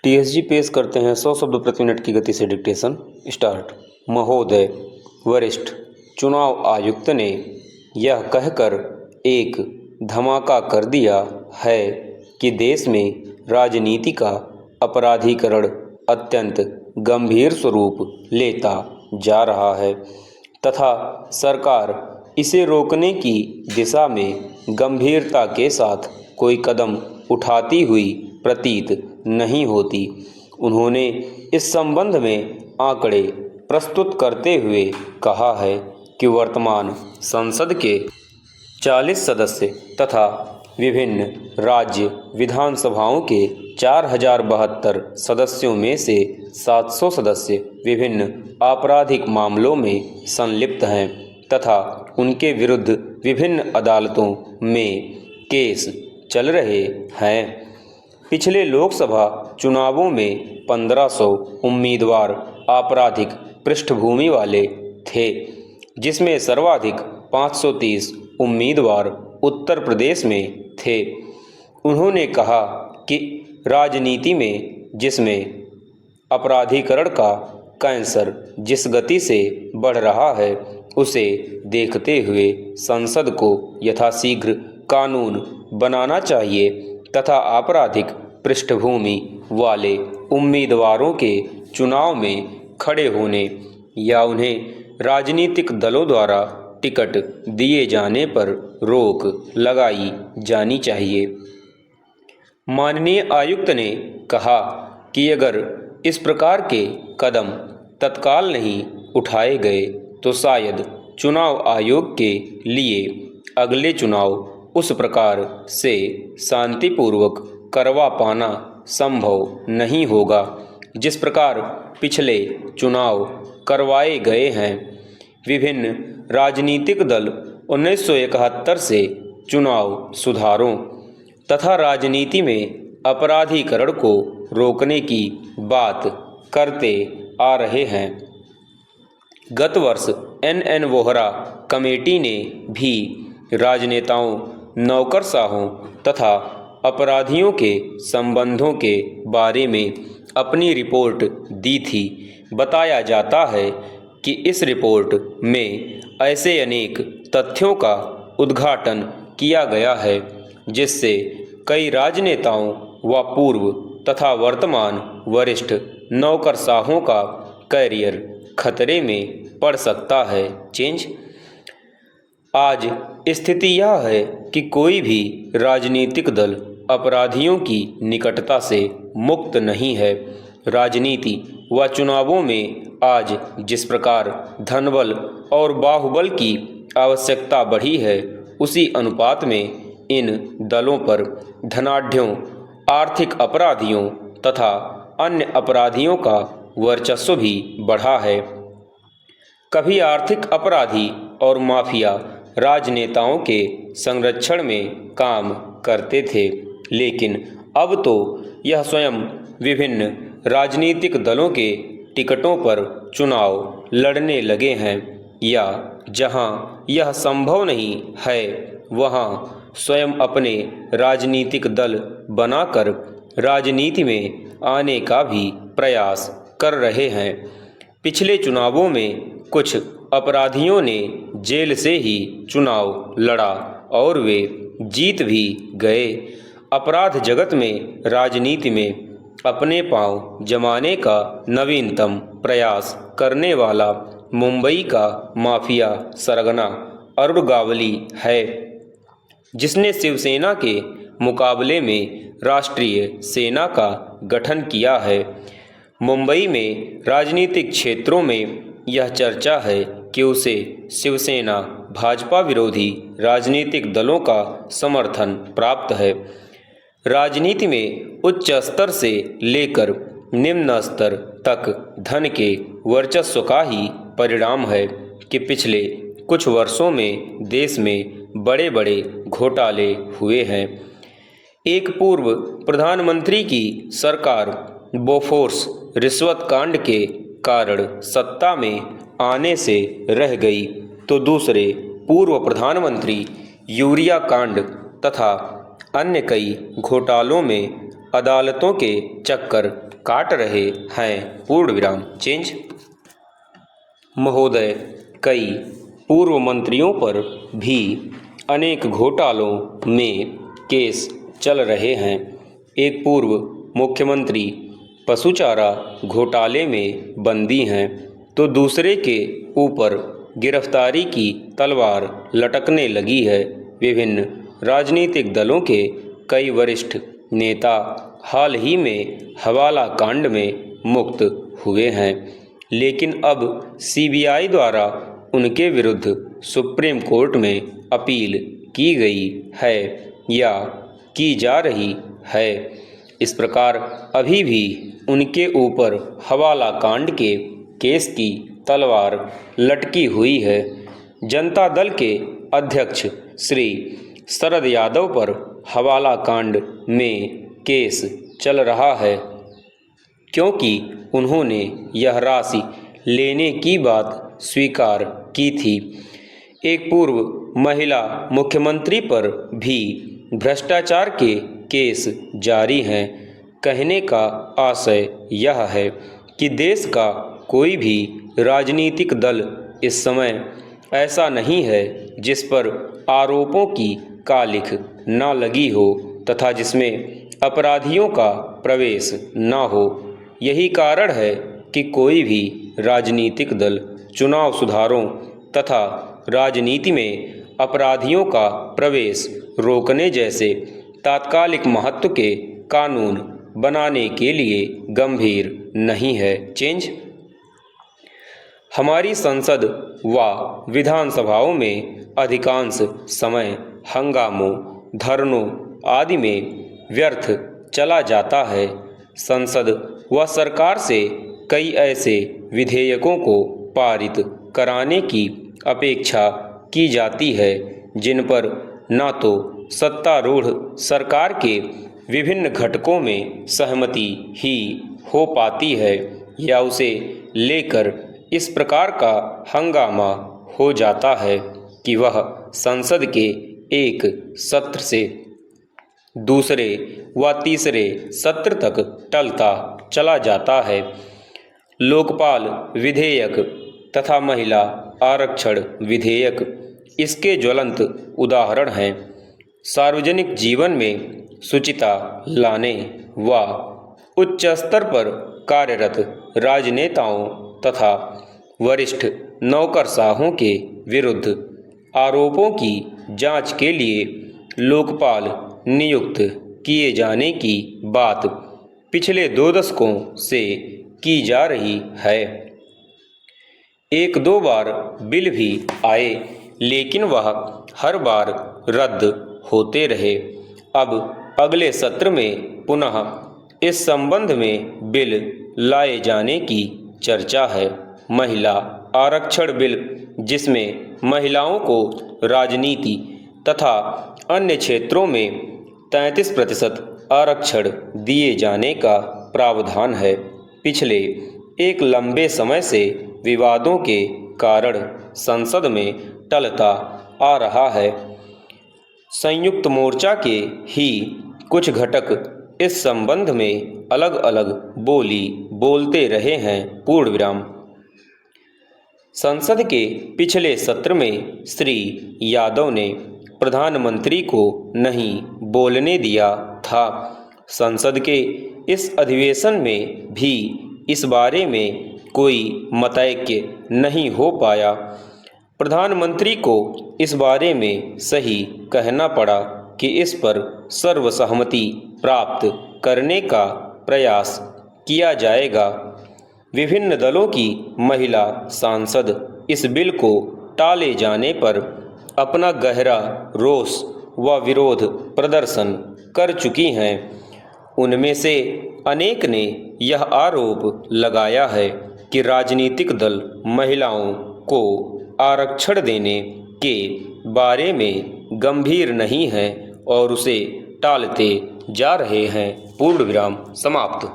TSG पेश करते हैं 100 शब्द प्रति मिनट की गति से डिक्टेशन। स्टार्ट। महोदय, वरिष्ठ चुनाव आयुक्त ने यह कहकर एक धमाका कर दिया है कि देश में राजनीति का अपराधीकरण अत्यंत गंभीर स्वरूप लेता जा रहा है तथा सरकार इसे रोकने की दिशा में गंभीरता के साथ कोई कदम उठाती हुई प्रतीत नहीं होती। उन्होंने इस संबंध में आंकड़े प्रस्तुत करते हुए कहा है कि वर्तमान संसद के 40 सदस्य तथा विभिन्न राज्य विधानसभाओं के 4072 सदस्यों में से 700 सदस्य विभिन्न आपराधिक मामलों में संलिप्त हैं तथा उनके विरुद्ध विभिन्न अदालतों में केस चल रहे हैं। पिछले लोकसभा चुनावों में 1500 उम्मीदवार आपराधिक पृष्ठभूमि वाले थे, जिसमें सर्वाधिक 530 उम्मीदवार उत्तर प्रदेश में थे। उन्होंने कहा कि राजनीति में जिसमें अपराधीकरण का कैंसर जिस गति से बढ़ रहा है, उसे देखते हुए संसद को यथाशीघ्र कानून बनाना चाहिए तथा आपराधिक पृष्ठभूमि वाले उम्मीदवारों के चुनाव में खड़े होने या उन्हें राजनीतिक दलों द्वारा टिकट दिए जाने पर रोक लगाई जानी चाहिए। माननीय आयुक्त ने कहा कि अगर इस प्रकार के कदम तत्काल नहीं उठाए गए तो शायद चुनाव आयोग के लिए अगले चुनाव उस प्रकार से शांतिपूर्वक करवा पाना संभव नहीं होगा जिस प्रकार पिछले चुनाव करवाए गए हैं। विभिन्न राजनीतिक दल 1971 से चुनाव सुधारों तथा राजनीति में अपराधीकरण को रोकने की बात करते आ रहे हैं। गत वर्ष NN वोहरा कमेटी ने भी राजनेताओं, नौकरशाहों तथा अपराधियों के संबंधों के बारे में अपनी रिपोर्ट दी थी। बताया जाता है कि इस रिपोर्ट में ऐसे अनेक तथ्यों का उद्घाटन किया गया है जिससे कई राजनेताओं व पूर्व तथा वर्तमान वरिष्ठ नौकरशाहों का कैरियर खतरे में पड़ सकता है। चेंज। आज स्थिति यह है कि कोई भी राजनीतिक दल अपराधियों की निकटता से मुक्त नहीं है। राजनीति व चुनावों में आज जिस प्रकार धनबल और बाहुबल की आवश्यकता बढ़ी है, उसी अनुपात में इन दलों पर धनाढ्यों, आर्थिक अपराधियों तथा अन्य अपराधियों का वर्चस्व भी बढ़ा है। कभी आर्थिक अपराधी और माफिया राजनेताओं के संरक्षण में काम करते थे, लेकिन अब तो यह स्वयं विभिन्न राजनीतिक दलों के टिकटों पर चुनाव लड़ने लगे हैं या जहां यह संभव नहीं है वहां स्वयं अपने राजनीतिक दल बनाकर राजनीति में आने का भी प्रयास कर रहे हैं। पिछले चुनावों में कुछ अपराधियों ने जेल से ही चुनाव लड़ा और वे जीत भी गए। अपराध जगत में राजनीति में अपने पांव जमाने का नवीनतम प्रयास करने वाला मुंबई का माफिया सरगना अरुण गावली है, जिसने शिवसेना के मुकाबले में राष्ट्रीय सेना का गठन किया है। मुंबई में राजनीतिक क्षेत्रों में यह चर्चा है कि उसे शिवसेना भाजपा विरोधी राजनीतिक दलों का समर्थन प्राप्त है। राजनीति में उच्च स्तर से लेकर निम्न स्तर तक धन के वर्चस्व का ही परिणाम है कि पिछले कुछ वर्षों में देश में बड़े बड़े घोटाले हुए हैं। एक पूर्व प्रधानमंत्री की सरकार बोफोर्स रिश्वत कांड के कारण सत्ता में आने से रह गई, तो दूसरे पूर्व प्रधानमंत्री यूरिया कांड तथा अन्य कई घोटालों में अदालतों के चक्कर काट रहे हैं। पूर्ण विराम। चेंज। महोदय, कई पूर्व मंत्रियों पर भी अनेक घोटालों में केस चल रहे हैं। एक पूर्व मुख्यमंत्री पशु चारा घोटाले में बंदी हैं, तो दूसरे के ऊपर गिरफ्तारी की तलवार लटकने लगी है। विभिन्न राजनीतिक दलों के कई वरिष्ठ नेता हाल ही में हवाला कांड में मुक्त हुए हैं, लेकिन अब सीबीआई द्वारा उनके विरुद्ध सुप्रीम कोर्ट में अपील की गई है या की जा रही है। इस प्रकार अभी भी उनके ऊपर हवाला कांड के केस की तलवार लटकी हुई है। जनता दल के अध्यक्ष श्री शरद यादव पर हवाला कांड में केस चल रहा है, क्योंकि उन्होंने यह राशि लेने की बात स्वीकार की थी। एक पूर्व महिला मुख्यमंत्री पर भी भ्रष्टाचार के केस जारी हैं। कहने का आशय यह है कि देश का कोई भी राजनीतिक दल इस समय ऐसा नहीं है जिस पर आरोपों की कालिख न लगी हो तथा जिसमें अपराधियों का प्रवेश न हो। यही कारण है कि कोई भी राजनीतिक दल चुनाव सुधारों तथा राजनीति में अपराधियों का प्रवेश रोकने जैसे तात्कालिक महत्व के कानून बनाने के लिए गंभीर नहीं है। चेंज। हमारी संसद व विधानसभाओं में अधिकांश समय हंगामों, धरनों आदि में व्यर्थ चला जाता है। संसद व सरकार से कई ऐसे विधेयकों को पारित कराने की अपेक्षा की जाती है जिन पर न तो सत्तारूढ़ सरकार के विभिन्न घटकों में सहमति ही हो पाती है या उसे लेकर इस प्रकार का हंगामा हो जाता है कि वह संसद के एक सत्र से दूसरे व तीसरे सत्र तक टलता चला जाता है। लोकपाल विधेयक तथा महिला आरक्षण विधेयक इसके ज्वलंत उदाहरण हैं। सार्वजनिक जीवन में शुचिता लाने व उच्च स्तर पर कार्यरत राजनेताओं तथा वरिष्ठ नौकरशाहों के विरुद्ध आरोपों की जांच के लिए लोकपाल नियुक्त किए जाने की बात पिछले 2 दशकों से की जा रही है। 1-2 बार बिल भी आए, लेकिन वह हर बार रद्द होते रहे। अब अगले सत्र में पुनः इस संबंध में बिल लाए जाने की चर्चा है। महिला आरक्षण बिल, जिसमें महिलाओं को राजनीति तथा अन्य क्षेत्रों में 33% आरक्षण दिए जाने का प्रावधान है, पिछले एक लंबे समय से विवादों के कारण संसद में टलता आ रहा है। संयुक्त मोर्चा के ही कुछ घटक इस संबंध में अलग अलग बोली बोलते रहे हैं। पूर्ण विराम। संसद के पिछले सत्र में श्री यादव ने प्रधानमंत्री को नहीं बोलने दिया था। संसद के इस अधिवेशन में भी इस बारे में कोई मतैक्य नहीं हो पाया। प्रधानमंत्री को इस बारे में सही कहना पड़ा कि इस पर सर्वसहमति प्राप्त करने का प्रयास किया जाएगा। विभिन्न दलों की महिला सांसद इस बिल को टाले जाने पर अपना गहरा रोष व विरोध प्रदर्शन कर चुकी हैं। उनमें से अनेक ने यह आरोप लगाया है कि राजनीतिक दल महिलाओं को आरक्षण देने के बारे में गंभीर नहीं है और उसे टालते जा रहे हैं। पूर्ण विराम समाप्त।